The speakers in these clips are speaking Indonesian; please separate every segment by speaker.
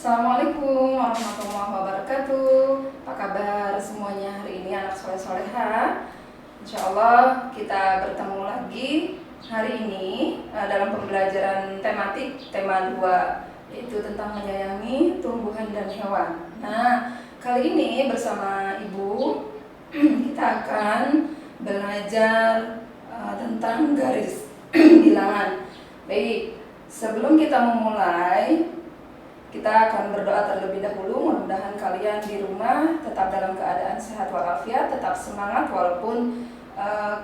Speaker 1: Assalamualaikum warahmatullahi wabarakatuh. Apa kabar semuanya hari ini anak soleh-soleha? Insya Allah kita bertemu lagi hari ini dalam pembelajaran tematik tema 2, yaitu tentang menyayangi tumbuhan dan hewan. Nah, kali ini bersama Ibu kita akan belajar tentang garis bilangan. Baik, sebelum kita memulai, kita akan berdoa terlebih dahulu. Mudah-mudahan kalian di rumah tetap dalam keadaan sehat walafiat, tetap semangat walaupun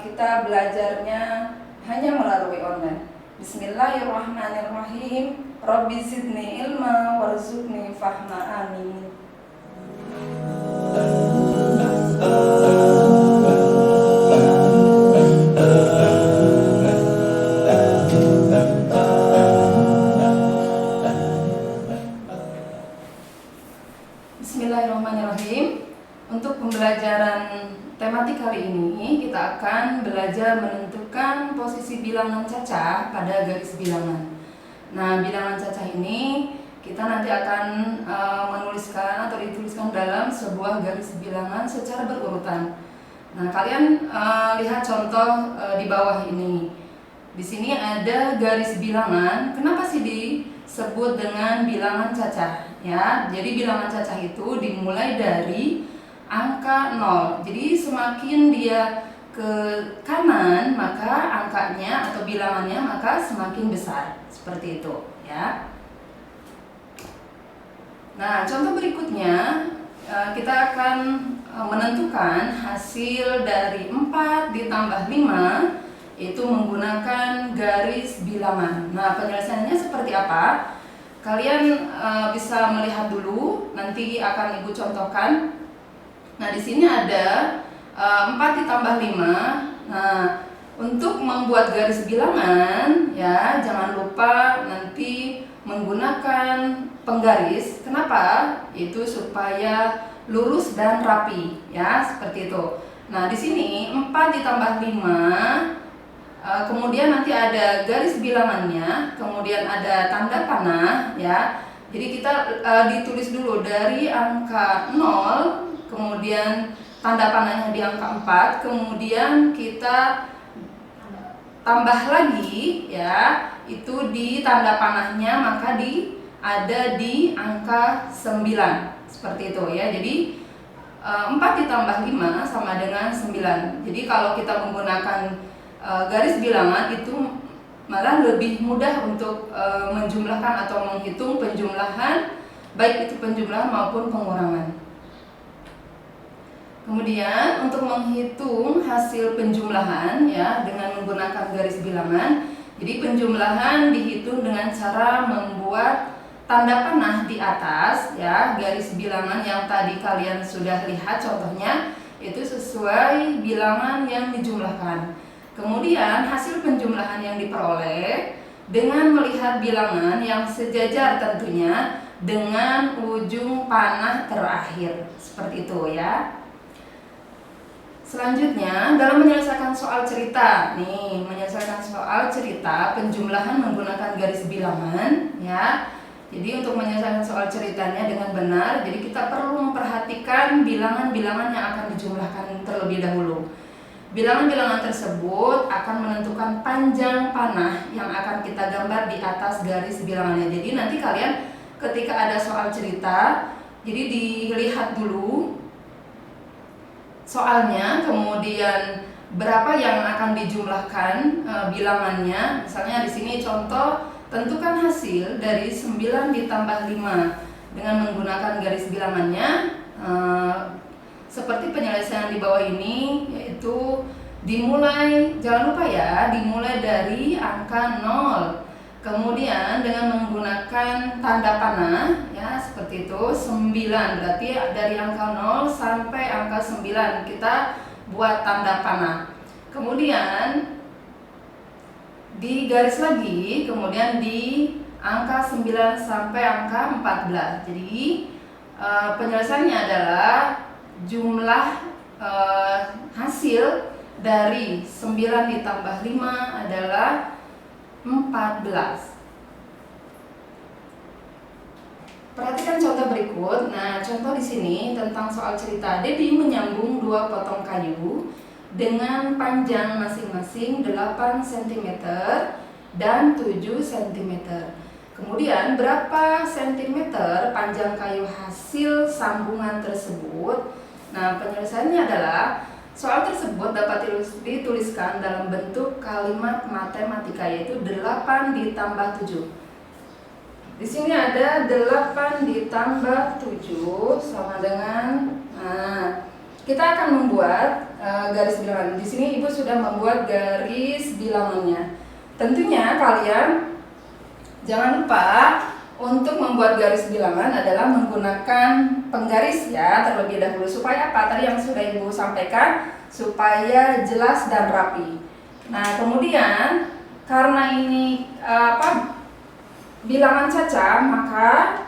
Speaker 1: kita belajarnya hanya melalui online. Bismillahirrahmanirrahim. Rabbi zidni ilma warzuqni fahma, amin. Bismillahirrahmanirrahim. Untuk pembelajaran tematik kali ini kita akan belajar menentukan posisi bilangan cacah pada garis bilangan. Nah, bilangan cacah ini kita nanti akan menuliskan atau dituliskan dalam sebuah garis bilangan secara berurutan. Nah, kalian lihat contoh di bawah ini. Di sini ada garis bilangan. Kenapa sih disebut dengan bilangan cacah? Ya, jadi bilangan cacah itu dimulai dari angka 0. Jadi semakin dia ke kanan, maka angkanya atau bilangannya maka semakin besar. Seperti itu, ya. Nah, contoh berikutnya kita akan menentukan hasil dari 4 ditambah 5, yaitu menggunakan garis bilangan. Nah, penyelesaiannya seperti apa? Kalian bisa melihat dulu, nanti akan Ibu contohkan. Nah, di sini ada 4 ditambah 5. Nah, untuk membuat garis bilangan, ya, jangan lupa nanti menggunakan penggaris. Kenapa? Itu supaya lurus dan rapi, ya, seperti itu. Nah, di sini 4 ditambah 5. Kemudian nanti ada garis bilangannya, kemudian ada tanda panah, ya. Jadi kita ditulis dulu dari angka 0, kemudian tanda panahnya di angka 4, kemudian kita tambah lagi, ya, itu di tanda panahnya maka ada di angka 9. Seperti itu, ya. Jadi 4 ditambah 5 sama dengan 9. Jadi kalau kita menggunakan garis bilangan itu malah lebih mudah untuk menjumlahkan atau menghitung penjumlahan, baik itu penjumlahan maupun pengurangan. Kemudian untuk menghitung hasil penjumlahan, ya, dengan menggunakan garis bilangan, jadi penjumlahan dihitung dengan cara membuat tanda panah di atas, ya, garis bilangan yang tadi kalian sudah lihat contohnya, itu sesuai bilangan yang dijumlahkan. Kemudian hasil penjumlahan yang diperoleh dengan melihat bilangan yang sejajar tentunya dengan ujung panah terakhir. Seperti itu, ya. Selanjutnya dalam menyelesaikan soal cerita. Nih, menyelesaikan soal cerita penjumlahan menggunakan garis bilangan, ya. Jadi untuk menyelesaikan soal ceritanya dengan benar, jadi kita perlu memperhatikan bilangan-bilangan yang akan dijumlahkan terlebih dahulu. Bilangan-bilangan tersebut akan menentukan panjang panah yang akan kita gambar di atas garis bilangannya. Jadi nanti kalian ketika ada soal cerita, jadi dilihat dulu soalnya, kemudian berapa yang akan dijumlahkan bilangannya. Misalnya di sini contoh, tentukan hasil dari 9 ditambah 5 dengan menggunakan garis bilangannya. Seperti penyelesaian di bawah ini, yaitu dimulai, jangan lupa ya, dimulai dari angka 0. Kemudian dengan menggunakan tanda panah, ya, seperti itu, 9. Berarti dari angka 0 sampai angka 9 kita buat tanda panah. Kemudian digaris lagi, kemudian di angka 9 sampai angka 14. Jadi penyelesaiannya adalah jumlah hasil dari 9 ditambah 5 adalah 14. Perhatikan berikut. Nah, contoh di sini tentang soal cerita. Dedi menyambung 2 potong kayu dengan panjang masing-masing 8 cm dan 7 cm. Kemudian berapa sentimeter panjang kayu hasil sambungan tersebut? Nah, penyelesaiannya adalah soal tersebut dapat dituliskan dalam bentuk kalimat matematika, yaitu 8 ditambah 7. Di sini ada 8 ditambah 7 sama dengan, kita akan membuat garis bilangan. Di sini Ibu sudah membuat garis bilangannya. Tentunya kalian jangan lupa untuk membuat garis bilangan adalah menggunakan penggaris ya terlebih dahulu. Supaya apa? Tadi yang sudah Ibu sampaikan, supaya jelas dan rapi. Nah, kemudian karena ini bilangan caca, maka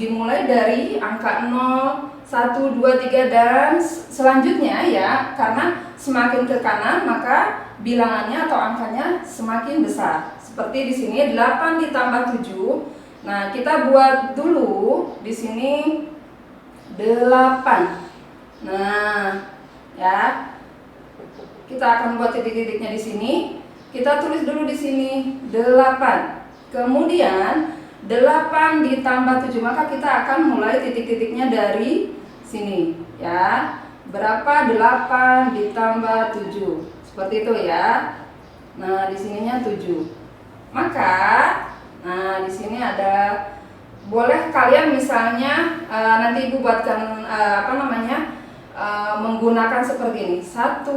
Speaker 1: dimulai dari angka 0, 1, 2, 3 dan selanjutnya ya, karena semakin ke kanan maka bilangannya atau angkanya semakin besar. Seperti di sini 8 ditambah 7. Nah, kita buat dulu di sini 8. Nah, ya. Kita akan buat titik-titiknya di sini. Kita tulis dulu di sini 8. Kemudian 8 ditambah 7, maka kita akan mulai titik-titiknya dari sini ya. Berapa 8 ditambah 7? Seperti itu ya. Nah, di sininya 7. Maka di sini ada, boleh kalian misalnya nanti Ibu buatkan menggunakan seperti ini. 1,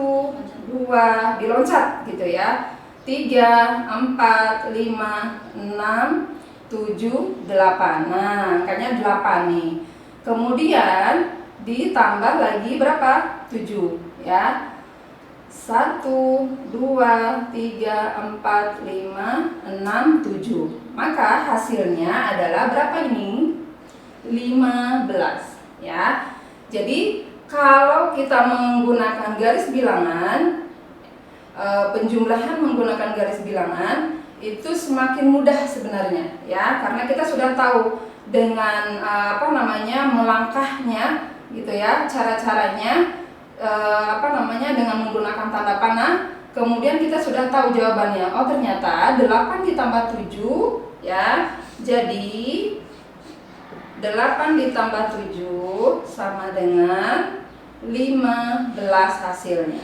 Speaker 1: 2 diloncat gitu ya. 3, 4, 5, 6, 7, 8. Nah, angkanya 8 nih. Kemudian ditambah lagi berapa? 7 ya. 1, 2, 3, 4, 5, 6, 7. Maka hasilnya adalah berapa ini? 15 ya. Jadi kalau kita menggunakan garis bilangan, penjumlahan menggunakan garis bilangan itu semakin mudah sebenarnya ya, karena kita sudah tahu dengan melangkahnya gitu ya, cara-caranya dengan menggunakan tanda panah. Kemudian kita sudah tahu jawabannya. Oh, ternyata 8 ditambah 7 ya. Jadi 8 ditambah 7 sama dengan 15 hasilnya.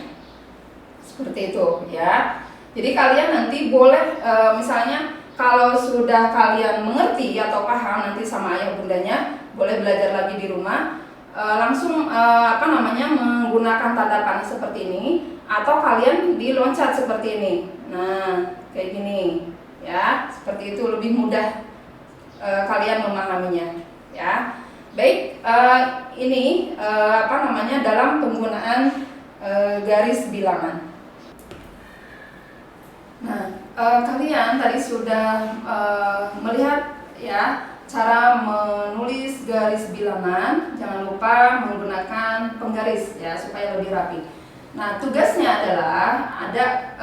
Speaker 1: Seperti itu ya. Jadi kalian nanti boleh misalnya kalau sudah kalian mengerti atau paham nanti sama ayah bundanya, boleh belajar lagi di rumah, langsung menggunakan tanda panah seperti ini, atau kalian diloncat seperti ini. Nah, kayak gini ya. Seperti itu lebih mudah kalian memahaminya ya. Baik, ini dalam penggunaan garis bilangan. Nah, kalian tadi sudah melihat ya cara menulis garis bilangan. Jangan lupa menggunakan penggaris ya supaya lebih rapi. Nah, tugasnya adalah ada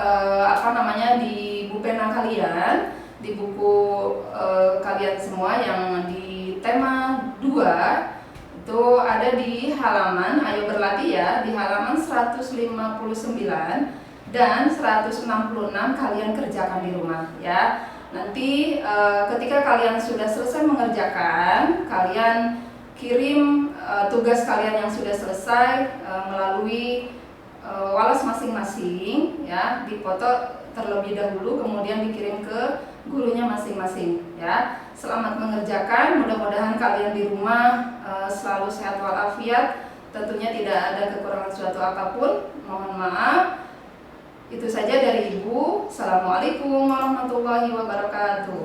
Speaker 1: di buku pena kalian, di buku kalian semua yang di tema 2 itu ada di halaman, ayo berlatih ya, di halaman 159 dan 166 kalian kerjakan di rumah ya. Nanti ketika kalian sudah selesai mengerjakan, kalian kirim tugas kalian yang sudah selesai melalui walas masing-masing ya, dipoto terlebih dahulu kemudian dikirim ke gurunya masing-masing ya. Selamat mengerjakan, mudah-mudahan kalian di rumah selalu sehat walafiat, tentunya tidak ada kekurangan suatu apapun. Mohon maaf. Itu saja dari Ibu. Assalamualaikum warahmatullahi wabarakatuh.